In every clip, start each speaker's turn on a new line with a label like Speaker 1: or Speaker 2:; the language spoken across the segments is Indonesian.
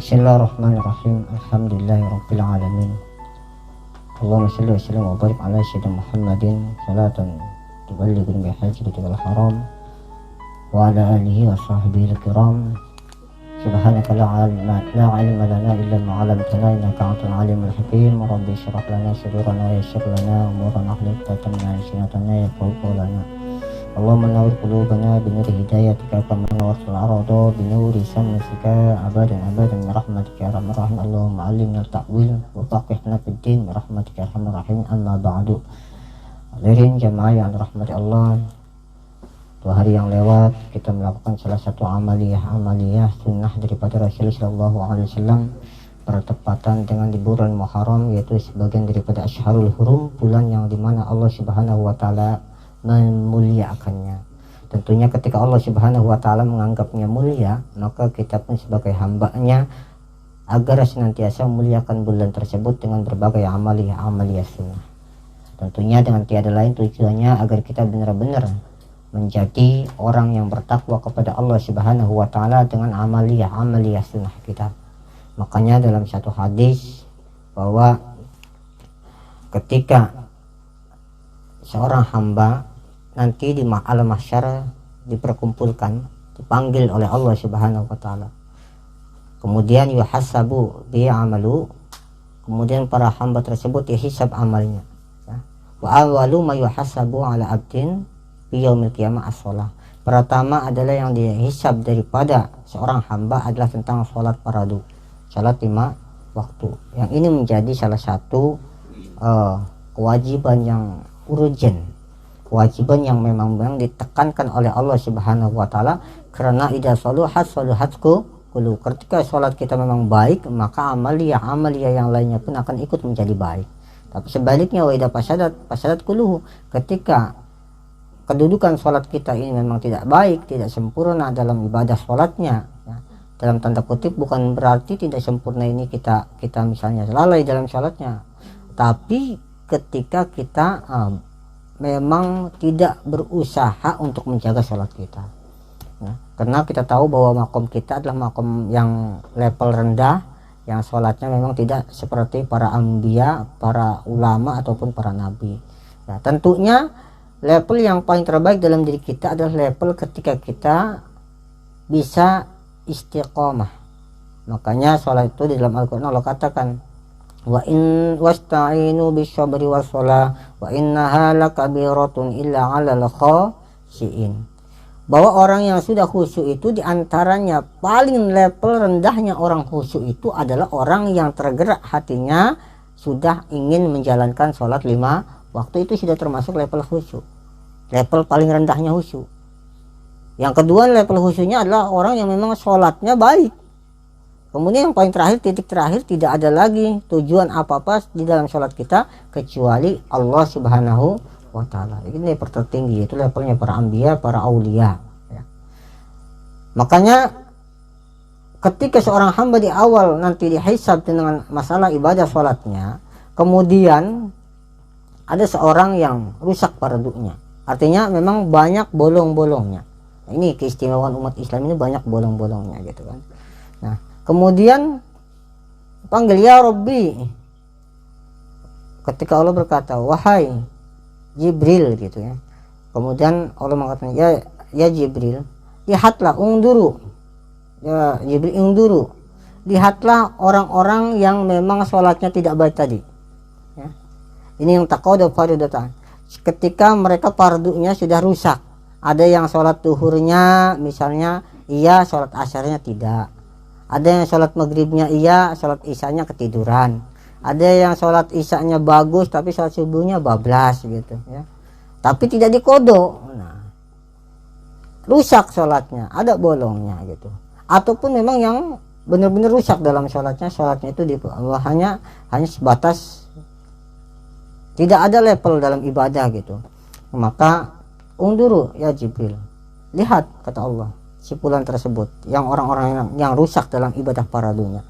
Speaker 1: Bismillahirrahmanirrahim. Alhamdulillahirabbil alamin. Allahumma shalli wa sallim wa barik ala sayyidina Muhammadin salatan tuballighuna biha hajjatal haram wa ala alihi wa sahbihi al-kiram. Subhanaka la ilma lana illa ma 'allamtana innaka antal alimul hakim. Rabbi shrah lana sadrana wa yassir lana umurana wahlul 'uqdatam min lisani yafqahu qawlana. Allahumma nawwir qulubana binuri hidayatika kama nawwartal arda binuri samsika abadan abadan bi rahmatika ya arhamar rahimin. Allahumma 'allimna at-ta'wil wa faqihna fid-din bi rahmatika ya arhamar rahimin. Amma ba'du. Hadirin jamaah yang dirahmati Allah, 2 hari yang lewat kita melakukan salah satu amaliyah sunnah daripada Rasulullah sallallahu alaihi wasallam bertepatan dengan di bulan Muharram, yaitu sebagian daripada Asyharul Hurum, bulan yang dimana Allah Subhanahu wa taala memuliakannya. Tentunya ketika Allah Subhanahu wa taala menganggapnya mulia, maka kita pun sebagai hambanya agar senantiasa memuliakan bulan tersebut dengan berbagai amaliyah sunnah. Tentunya dengan tiada lain tujuannya agar kita benar-benar menjadi orang yang bertakwa kepada Allah Subhanahu wa taala dengan amaliyah sunnah kita. Makanya dalam satu hadis bahwa ketika seorang hamba nanti di alam mahsyar diperkumpulkan, dipanggil oleh Allah Subhanahu wa taala, kemudian yuhasabu bi amalu, kemudian para hamba tersebut dihisab amalnya, ya. Wa awwalu ma yuhasabu ala abdin fi yaumil qiyamah as-shalah. Pertama adalah yang dihisab daripada seorang hamba adalah tentang sholat fardu, sholat 5 waktu. Yang ini menjadi salah satu kewajiban yang urgent, kewajiban yang memang ditekankan oleh Allah Subhanahu wa taala, karena idza saluhatku kullu. Ketika sholat kita memang baik, maka amaliyah yang lainnya pun akan ikut menjadi baik. Tapi sebaliknya wa idza fasadat kulluhu, ketika kedudukan sholat kita ini memang tidak baik, tidak sempurna dalam ibadah sholatnya, ya, dalam tanda kutip bukan berarti tidak sempurna ini kita misalnya lalai dalam sholatnya, tapi ketika kita memang tidak berusaha untuk menjaga sholat kita, ya. Karena kita tahu bahwa makom kita adalah makom yang level rendah, yang sholatnya memang tidak seperti para anbiya, para ulama ataupun para nabi, ya. Tentunya level yang paling terbaik dalam diri kita adalah level ketika kita bisa istiqomah. Makanya sholat itu di dalam Al-Quran Allah katakan, wa in wasta'inu bisyabri wassalah wa innaha lakabiratun illa 'alal khashiin. Bahwa orang yang sudah khusyuk itu diantaranya paling level rendahnya orang khusyuk itu adalah orang yang tergerak hatinya sudah ingin menjalankan sholat 5 waktu. Itu sudah termasuk level khusyuk, level paling rendahnya khusyuk. Yang kedua level khusyuknya adalah orang yang memang sholatnya baik. Kemudian yang paling terakhir, titik terakhir, tidak ada lagi tujuan apa-apa di dalam sholat kita kecuali Allah Subhanahu wa taala. Ini level tertinggi, itu levelnya para anbiya, para aulia, ya. Makanya ketika seorang hamba di awal nanti dihisab dengan masalah ibadah sholatnya, kemudian ada seorang yang rusak fardunya, artinya memang banyak bolong-bolongnya. Ini keistimewaan umat Islam, ini banyak bolong-bolongnya gitu kan. Nah, kemudian panggil ya Rabbi, ketika Allah berkata wahai Jibril gitu ya. Kemudian Allah mengatakan ya Jibril, lihatlah unduru, ya Jibril unduru, lihatlah orang-orang yang memang sholatnya tidak baik tadi, ya. Ini yang taqawda fardatan, ketika mereka fardunya sudah rusak. Ada yang sholat duhurnya misalnya iya, sholat asyarnya tidak. Ada yang sholat maghribnya iya, sholat isyanya ketiduran. Ada yang sholat isyanya bagus tapi sholat subuhnya bablas gitu, ya. Tapi tidak dikodok, nah, rusak sholatnya, ada bolongnya gitu. Ataupun memang yang benar-benar rusak dalam sholatnya itu hanya sebatas tidak ada level dalam ibadah gitu. Maka unduru ya Jibril, lihat kata Allah sipulan tersebut, yang orang-orang yang rusak dalam ibadah fardunya.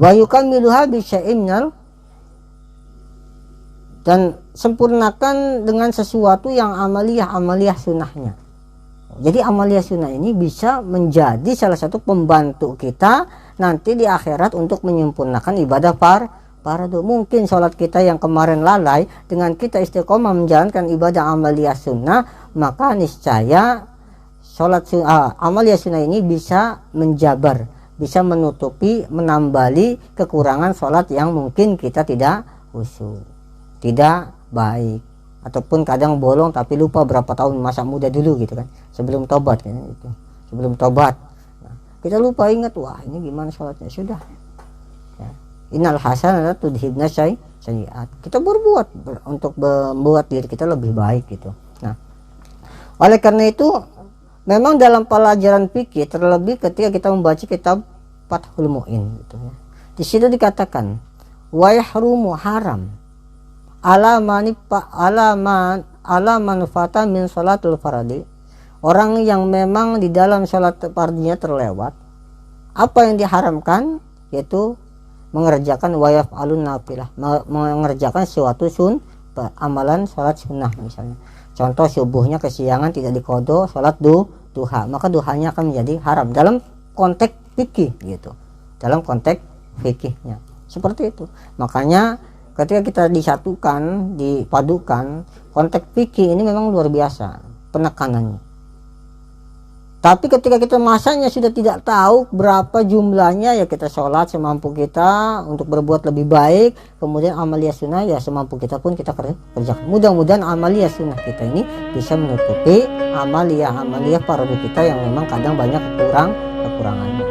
Speaker 1: Wa yukammiluha bi syai'in, dan sempurnakan dengan sesuatu yang amaliyah sunnahnya. Jadi amaliyah sunnah ini bisa menjadi salah satu pembantu kita nanti di akhirat untuk menyempurnakan ibadah fardu. Mungkin sholat kita yang kemarin lalai, dengan kita istiqomah menjalankan ibadah amaliyah sunnah, maka niscaya sholat amaliyah sunnah ini bisa menjabar, bisa menutupi, menambali kekurangan sholat yang mungkin kita tidak khusyuk, tidak baik, ataupun kadang bolong tapi lupa berapa tahun masa muda dulu gitu kan, sebelum tobat kan, itu sebelum tobat kita lupa ingat, wah ini gimana sholatnya, sudah ya. Innal hasanatu tudhibna sayyi'at, kita berbuat untuk membuat diri kita lebih baik gitu. Nah, oleh karena itu memang dalam pelajaran fikih, terlebih ketika kita membaca kitab Fathul Mu'in gitu ya, di situ dikatakan wa yahrumu haram ala manfata min salatul faradi, orang yang memang di dalam sholat fardunya terlewat, apa yang diharamkan yaitu mengerjakan wayaf alun nafilah, mengerjakan suatu amalan sholat sunnah. Misalnya contoh subuhnya kesiangan tidak diqodho, sholat duha, maka duhanya akan menjadi haram dalam konteks fikih gitu, dalam konteks fikihnya seperti itu. Makanya ketika kita disatukan, dipadukan, konteks fikih ini memang luar biasa penekanannya. Tapi ketika kita masanya sudah tidak tahu berapa jumlahnya, ya kita sholat semampu kita untuk berbuat lebih baik, kemudian amaliyah sunnah ya semampu kita pun kita kerjakan. Mudah-mudahan amaliyah sunnah kita ini bisa menutupi amaliyah fardu kita yang memang kadang banyak kekurangannya.